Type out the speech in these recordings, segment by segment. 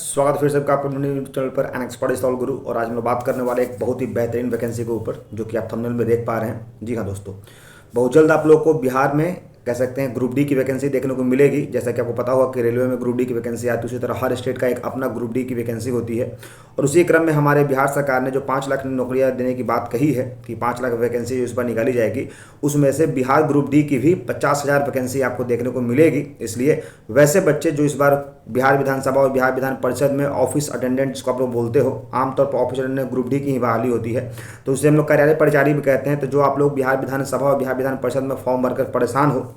स्वागत फिर से आपका अपने चैनल पर एन एक्सपर्ट सॉल्व गुरु। और आज हम लोग बात करने वाले एक बहुत ही बेहतरीन वैकेंसी के ऊपर, जो कि आप थंबनेल में देख पा रहे हैं। जी हाँ दोस्तों, बहुत जल्द आप लोग को बिहार में कह सकते हैं ग्रुप डी की वैकेंसी देखने को मिलेगी। जैसा कि आपको पता होगा कि रेलवे में ग्रुप डी की वैकेंसी आती है, उसी तरह हर स्टेट का एक अपना ग्रुप डी की वैकेंसी होती है। और उसी क्रम में हमारे बिहार सरकार ने जो 5 लाख नौकरियां देने की बात कही है कि 5 लाख वैकेंसी जो इस बार निकाली जाएगी, उसमें से बिहार ग्रुप डी की भी 50,000 वैकेंसी आपको देखने को मिलेगी। इसलिए वैसे बच्चे जो इस बार बिहार विधानसभा और बिहार विधान परिषद में ऑफिस अटेंडेंट, जिसको आप लोग बोलते हो, आमतौर पर ऑफिस अटेंडेंट ग्रुप डी की ही बहाली होती है, तो उसे हम लोग कार्यालय परिचारी भी कहते हैं। तो जो आप लोग बिहार विधानसभा और बिहार विधान परिषद में फॉर्म भरकर परेशान हो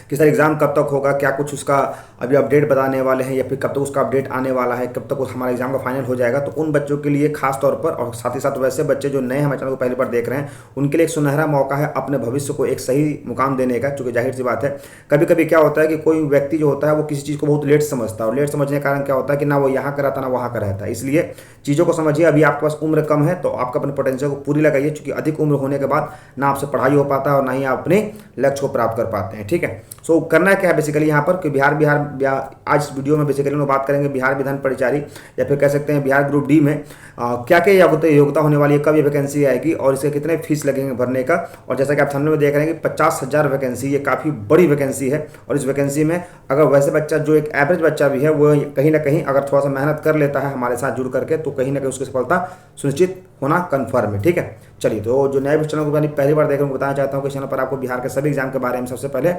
कि सर एग्ज़ाम कब तक होगा, क्या कुछ उसका अभी अपडेट बताने वाले हैं या फिर कब तक उसका अपडेट आने वाला है, कब तक हमारा एग्जाम का फाइनल हो जाएगा, तो उन बच्चों के लिए खास तौर पर, और साथ ही साथ वैसे बच्चे जो नए हमारे चैनल को पहली बार देख रहे हैं, उनके लिए एक सुनहरा मौका है अपने भविष्य को एक सही मुकाम देने का। क्योंकि जाहिर सी बात है, कभी कभी क्या होता है कि कोई व्यक्ति जो होता है वो किसी चीज़ को बहुत लेट समझता है, और लेट समझने के कारण क्या होता है कि ना वो यहाँ का रहता ना वहाँ का रहता है। इसलिए चीज़ों को समझिए। अभी आपके पास उम्र कम है तो आपका अपने पोटेंशियल को पूरी लगाइए, क्योंकि अधिक उम्र होने के बाद ना आपसे पढ़ाई हो पाता है और ना ही आप अपने लक्ष्य को प्राप्त कर पाते हैं। ठीक है, सो करना क्या है बेसिकली यहाँ पर कि आज इस वीडियो में बेसिकली हम बात करेंगे बिहार विधान परिचारी या फिर कह सकते हैं बिहार ग्रुप डी में क्या क्या योग्यता होने वाली है, कब ये वैकेंसी आएगी और इसके कितने फीस लगेंगे भरने का। और जैसा कि आप सामने में देख रहे हैं कि 50,000 वैकेंसी, ये काफ़ी बड़ी वैकेंसी है। और इस वैकेंसी में अगर वैसे बच्चा जो एक एवरेज बच्चा भी है वो कहीं ना कहीं अगर थोड़ा सा मेहनत कर लेता है हमारे साथ जुड़ करके, तो कहीं ना कहीं उसकी सफलता सुनिश्चित होना कन्फर्म है। ठीक है, चलिए, तो जो नए चैनल को पहली बार देख रहे हैं बताना चाहता हूँ कि चैनल पर आपको बिहार के सभी एग्जाम के बारे में सबसे पहले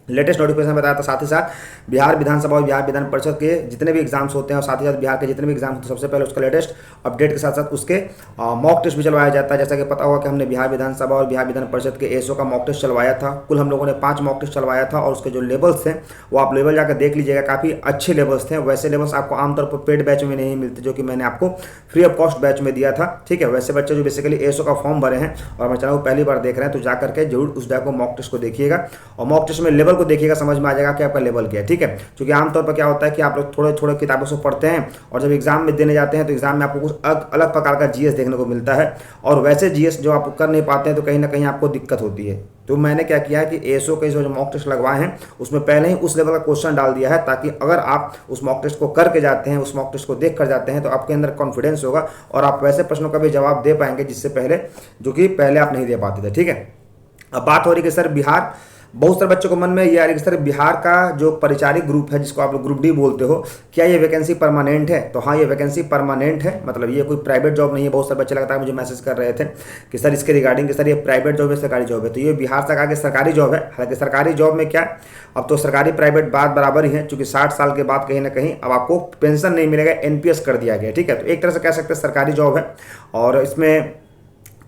लेटेस्ट नोटिफिकेशन बताया था। साथ ही साथ बिहार विधानसभा और बिहार विधान परिषद के जितने भी एग्जाम्स होते हैं और साथ ही साथ बिहार के जितने भी एग्जाम होते हैं, सबसे पहले उसका लेटेस्ट अपडेट के साथ साथ उसके मॉक टेस्ट भी चलवाया जाता है। जैसा कि पता होगा कि हमने बिहार विधानसभा और बिहार विधान परिषद के एसओ का मॉक टेस्ट चलवाया था। कुल हम लोगों ने 5 मॉक टेस्ट चलवाया था और उसके जो लेवल्स थे वो आप लेवल जाकर देख लीजिएगा, काफ़ी अच्छे लेवल्स थे। वैसे लेवल्स आपको आमतौर पर पेड बैच में नहीं मिलते, जो कि मैंने आपको फ्री ऑफ कॉस्ट बैच में दिया था। ठीक है, वैसे बच्चे जो बेसिकली एसओ का फॉर्म भरे हैं और हमारे चैनल को पहली बार देख रहे हैं, तो जाकर के जरूर उस जाकर मॉक टेस्ट को देखिएगा और मॉक टेस्ट में लेवल को देखिएगा, समझ में जाएगा कि आपका लेवल क्या है। ठीक है, क्योंकि आमतौर पर क्या होता है कि आप लोग थोड़े थोड़े किताबों से पढ़ते हैं और जब एग्जाम में देने जाते हैं तो एग्जाम में आपको कुछ अलग प्रकार का जीएस देखने को मिलता है, और वैसे जीएस जो आप कर नहीं पाते हैं तो कहीं ना कहीं आपको दिक्कत होती है। तो मैंने क्या किया है कि एसओ के जो मॉक टेस्ट लगवाए हैं उसमें पहले ही उस लेवल का क्वेश्चन डाल दिया है, ताकि अगर आप उस मॉक टेस्ट को करके जाते हैं, उस मॉक टेस्ट को देख कर जाते हैं, तो आपके अंदर कॉन्फिडेंस होगा और आप वैसे प्रश्नों का भी जवाब दे पाएंगे जिससे पहले जो कि पहले आप नहीं दे पाते थे। ठीक है, अब बात हो रही है कि सर बिहार, बहुत सारे बच्चों को मन में ये आ रही है कि सर बिहार का जो परिचारी ग्रुप है, जिसको आप लोग ग्रुप डी बोलते हो, क्या ये वैकेंसी परमानेंट है? तो हाँ, ये वैकेंसी परमानेंट है, मतलब ये कोई प्राइवेट जॉब नहीं है। बहुत सारे बच्चे लगता है मुझे मैसेज कर रहे थे कि सर इसके रिगार्डिंग कि सर ये प्राइवेट जॉब है सरकारी जॉब है, तो ये बिहार सरकार की सरकारी जॉब है। हालांकि सरकारी जॉब में क्या, अब तो सरकारी प्राइवेट बात बराबर ही है, चूंकि 60 साल के बाद कहीं ना कहीं अब आपको पेंशन नहीं मिलेगा, एनपीएस कर दिया गया। ठीक है, तो एक तरह से कह सकते हैं सरकारी जॉब है। और इसमें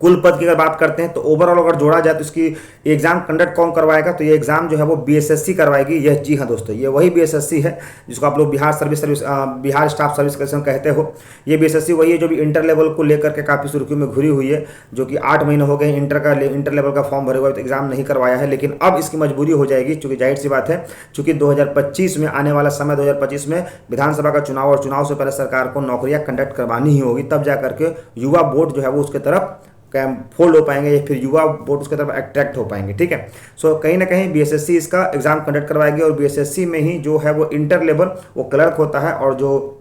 कुल पद की अगर बात करते हैं तो ओवरऑल अगर जोड़ा जाए तो इसकी एग्जाम कंडक्ट कौन करवाएगा, तो ये एग्जाम जो है वो बीएसएससी करवाएगी। यह, जी हाँ दोस्तों, ये वही बीएसएससी है जिसको आप लोग बिहार स्टाफ सर्विस कमीशन कहते हो। ये बीएसएससी वही है जो भी इंटर लेवल को लेकर के काफ़ी सुर्खियों में घुरी हुई है, जो कि 8 महीने हो गए इंटर लेवल का फॉर्म भरे हुए, तो एग्जाम नहीं करवाया है। लेकिन अब इसकी मजबूरी हो जाएगी, चूंकि जाहिर सी बात है, चूंकि 2025 में आने वाला समय 2025 में विधानसभा का चुनाव, और चुनाव से पहले सरकार को नौकरियां कंडक्ट करवानी ही होगी, तब जाकर के युवा वोट जो है वो उसके तरफ फोल्ड हो पाएंगे या फिर युवा वोट उसके तरफ अट्रैक्ट हो पाएंगे। ठीक है, सो कहीं ना कहीं बीएसएससी इसका एग्जाम कंडक्ट करवाएगी और बीएसएससी में ही जो है वो इंटर लेवल वो क्लर्क होता है, और जो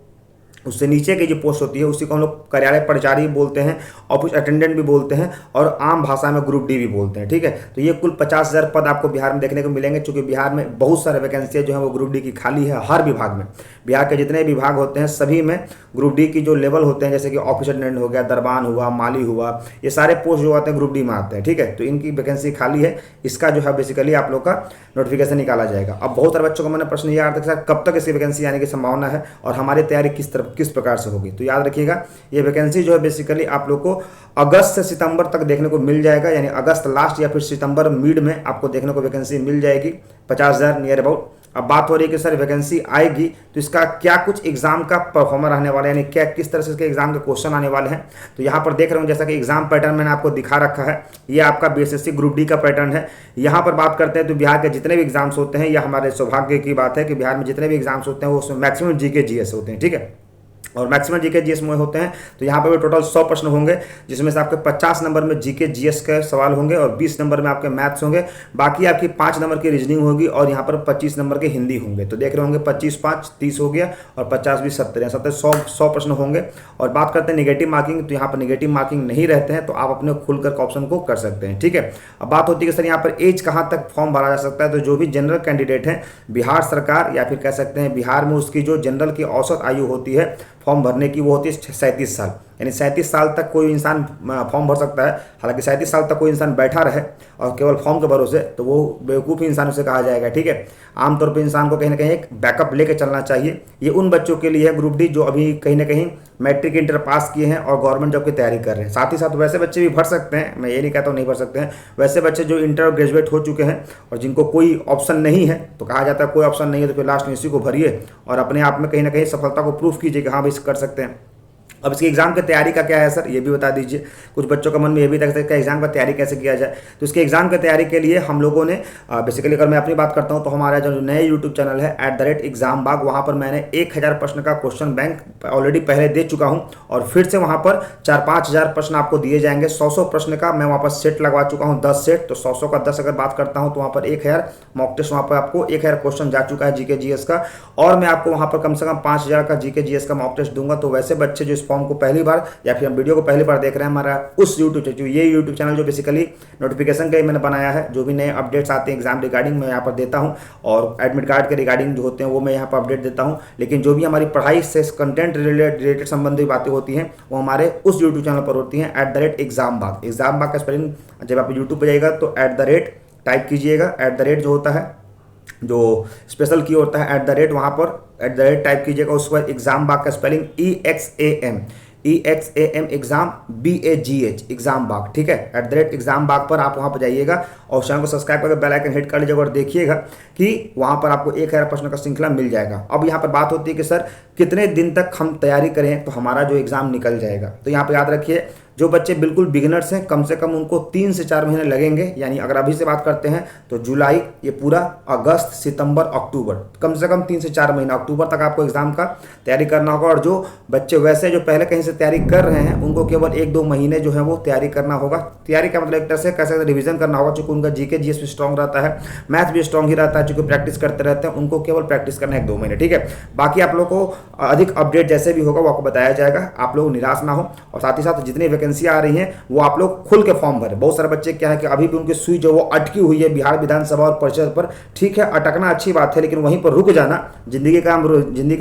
उससे नीचे की जो पोस्ट होती है उसी को हम लोग कार्यालय परिचारी बोलते हैं, ऑफिस अटेंडेंट भी बोलते हैं और आम भाषा में ग्रुप डी भी बोलते हैं। ठीक है, तो ये कुल 50,000 पद आपको बिहार में देखने को मिलेंगे, क्योंकि बिहार में बहुत सारे वैकेंसियाँ जो है वो ग्रुप डी की खाली है। हर विभाग में, बिहार के जितने विभाग होते हैं सभी में ग्रुप डी की जो लेवल होते हैं, जैसे कि ऑफिस अटेंडेंट हो गया, दरबान हुआ, माली हुआ, ये सारे पोस्ट जो आते हैं ग्रुप डी में आते हैं। ठीक है, तो इनकी वैकेंसी खाली है, इसका जो है बेसिकली आप लोग का नोटिफिकेशन निकाला जाएगा। अब बहुत सारे बच्चों को मैंने प्रश्न ये आ रहा था कि कब तक इसकी वैकेंसी आने की संभावना है और हमारी तैयारी किस प्रकार से होगी। तो याद रखिएगा, ये वैकेंसी जो है बेसिकली आप लोग को अगस्त से सितंबर तक देखने को मिल जाएगा, यानी अगस्त लास्ट या फिर सितंबर मिड में आपको देखने को वैकेंसी मिल जाएगी 50,000 नियर अबाउट। अब बात हो रही है कि सर वैकेंसी आएगी तो इसका क्या कुछ एग्जाम का परफॉर्मर रहने वाला है, यानी क्या किस तरह से इसके एग्जाम के क्वेश्चन आने वाले हैं। तो यहाँ पर देख रहे हूँ जैसा कि एग्जाम पैटर्न मैंने आपको दिखा रखा है, ये आपका बीएसएससी ग्रुप डी का पैटर्न है। यहाँ पर बात करते हैं तो बिहार के जितने भी एग्जाम्स होते हैं, यह हमारे सौभाग्य की बात है कि बिहार में जितने भी एग्जाम्स होते हैं वो उसमें मैक्सिमम जीके जीएस होते हैं। ठीक है, और मैक्सिमम जीके जीएस में होते हैं। तो यहाँ पर भी टोटल 100 प्रश्न होंगे, जिसमें से आपके 50 नंबर में जीके जीएस के सवाल होंगे और 20 नंबर में आपके मैथ्स होंगे। बाकी आपकी 5 नंबर की रीजनिंग होगी और यहाँ पर 25 नंबर के हिंदी होंगे। तो देख रहे होंगे 25 5 30 हो गया और 50 20 70 70 100 प्रश्न होंगे। और बात करते हैं नेगेटिव मार्किंग, तो यहाँ पर नेगेटिव मार्किंग नहीं रहते हैं, तो आप अपने खुल कर ऑप्शन को कर सकते हैं। ठीक है, अब बात होती है कि सर यहाँ पर एज कहाँ तक फॉर्म भरा जा सकता है। तो जो भी जनरल कैंडिडेट हैं, बिहार सरकार या फिर कह सकते हैं बिहार में उसकी जो जनरल की औसत आयु होती है फॉर्म भरने की, वो होती है 37 साल। यानी 37 साल तक कोई इंसान फॉर्म भर सकता है। हालांकि 37 साल तक कोई इंसान बैठा रहे और केवल फॉर्म के भरोसे, तो वो बेवकूफ़ी इंसान उसे कहा जाएगा। ठीक है, आमतौर पर इंसान को कहीं ना कहीं एक बैकअप लेके चलना चाहिए। ये उन बच्चों के लिए है ग्रुप डी जो अभी कहीं ना कहीं मैट्रिक इंटर पास किए हैं और गवर्नमेंट जॉब की तैयारी कर रहे हैं। साथ ही साथ वैसे बच्चे भी भर सकते हैं, मैं ये नहीं कहता हूँ नहीं भर सकते हैं। वैसे बच्चे जो इंटर और ग्रेजुएट हो चुके हैं और जिनको कोई ऑप्शन नहीं है, तो कहा जाता है कोई ऑप्शन नहीं है तो फिर लास्ट में इसी को भरिए और अपने आप में कहीं ना कहीं सफलता को प्रूफ कीजिए कि हाँ भाई कर सकते हैं। अब इसकी एग्जाम की तैयारी का क्या है सर, ये भी बता दीजिए। कुछ बच्चों का मन में ये भी था कि एग्जाम की तैयारी कैसे किया जाए। तो इसके एग्जाम की तैयारी के लिए हम लोगों ने बेसिकली अगर मैं अपनी बात करता हूँ तो हमारा जो नए यूट्यूब चैनल है @एग्जाम बाग, वहाँ पर मैंने 1000 प्रश्न का क्वेश्चन बैंक ऑलरेडी पहले दे चुका हूँ और फिर से वहाँ पर 4-5 हज़ार प्रश्न आपको दिए जाएंगे। 100 प्रश्न का मैं वहाँ पर सेट लगवा चुका हूँ, 10 सेट। तो 100 का 10 अगर बात करता हूँ तो वहाँ पर 1000 मॉक टेस्ट, वहाँ पर आपको 1000 क्वेश्चन जा चुका है जीके जीएस का। और मैं आपको वहाँ पर कम से कम 5000 का जीके जीएस का मॉक टेस्ट दूंगा। तो वैसे बच्चे जो इस फॉर्म को पहली बार या फिर हम वीडियो को पहली बार देख रहे हैं, हमारा उस यूट्यूब चैनल जो बेसिकली नोटिफिकेशन के लिए मैंने बनाया है, जो भी नए अपडेट्स आते हैं एग्जाम रिगार्डिंग मैं यहाँ पर देता हूँ और एडमिट कार्ड के रिगार्डिंग जो होते हैं वो मैं यहाँ पर अपडेट देता हूँ। लेकिन जो भी हमारी पढ़ाई से कंटेंट रिलेटेड संबंधित बातें होती हैं वो हमारे उस यूट्यूब चैनल पर होती हैं @एग्जाम बाग। एग्जाम बाग का स्पेलिंग जब आप यूट्यूब पर जाइएगा तो टाइप कीजिएगा, जो होता है जो स्पेशल की होता है वहाँ पर टाइप कीजिएगा। उसके बाद एग्जाम बाग का spelling EXAM exam BAGH exam बाग। ठीक है, @एग्जाम बाग पर आप वहाँ पर जाइएगा और चैनल को सब्सक्राइब करके बेल आइकन हिट कर लीजिएगा और देखिएगा कि वहाँ पर आपको 1000 प्रश्न का श्रृंखला मिल जाएगा। अब यहाँ पर बात होती है कि सर कितने दिन तक हम तैयारी करें तो हमारा जो एग्जाम निकल जाएगा। तो यहाँ पर याद रखिए, जो बच्चे बिल्कुल बिगिनर्स हैं कम से कम उनको 3 से 4 महीने लगेंगे। यानी अगर अभी से बात करते हैं तो जुलाई, ये पूरा अगस्त, सितंबर, अक्टूबर, कम से कम 3 से 4 महीना, अक्टूबर तक आपको एग्जाम का तैयारी करना होगा। और जो बच्चे वैसे जो पहले कहीं से तैयारी कर रहे हैं उनको केवल 1-2 महीने जो है वो तैयारी करना होगा। तैयारी का मतलब एक तरह से कैसे रिविजन करना होगा, चूंकि उनका जीके जीएस भी स्ट्रॉन्ग रहता है, मैथ भी स्ट्रॉन्ग ही रहता है, चूंकि प्रैक्टिस करते रहते हैं, उनको केवल प्रैक्टिस करना है 1-2 महीने। ठीक है, बाकी आप लोग को अधिक अपडेट जैसे भी होगा वो आपको बताया जाएगा, आप लोग निराश ना हो। और साथ ही साथ जितनी वैकेंसी आ रही है वो आप लोग खुल के फॉर्म भरें। बहुत सारे बच्चे क्या है कि अभी भी उनकी सुई जो वो अटकी हुई है बिहार विधानसभा और परिषद पर। ठीक है, अटकना अच्छी बात है, लेकिन वहीं पर रुक जाना, जिंदगी का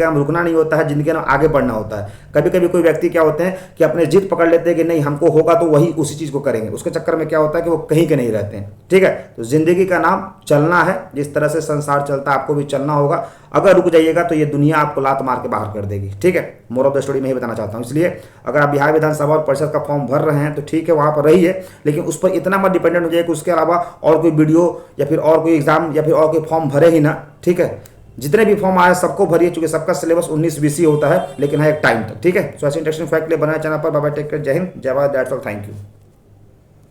हम रुकना नहीं होता है, जिंदगी का आगे बढ़ना होता है। कभी कभी कोई व्यक्ति क्या होते हैं कि अपने जिद पकड़ लेते हैं कि नहीं हमको होगा तो वही उसी चीज को करेंगे, उसके चक्कर में क्या होता है कि वो कहीं के नहीं रहते हैं। ठीक है, तो जिंदगी का नाम चलना है, जिस तरह से संसार चलता है आपको भी चलना होगा। अगर रुक जाइएगा तो ये दुनिया आपको लात मार के बाहर कर देगी। ठीक है, मोर ऑफ द स्टोरी में ही बताना चाहता हूँ। इसलिए अगर आप बिहार विधानसभा और परिषद का फॉर्म भर रहे हैं तो ठीक है वहाँ पर रहिए, लेकिन उस पर इतना मत डिपेंडेंट हो जाए कि उसके अलावा और कोई वीडियो या फिर और कोई एग्जाम या फिर और कोई फॉर्म भरे ही ना। ठीक है, जितने भी फॉर्म आए सबको भरिए, चूंकि सबका सिलेबस 19-20 ही होता है, लेकिन है एक टाइम तक। ठीक है, सो ऐसे इंटरेस्टिंग फैक्ट लिए बनाए चैनल पर। बाय बाय, टेक केयर, जय हिंद, जय Bharat, that's all, thank you.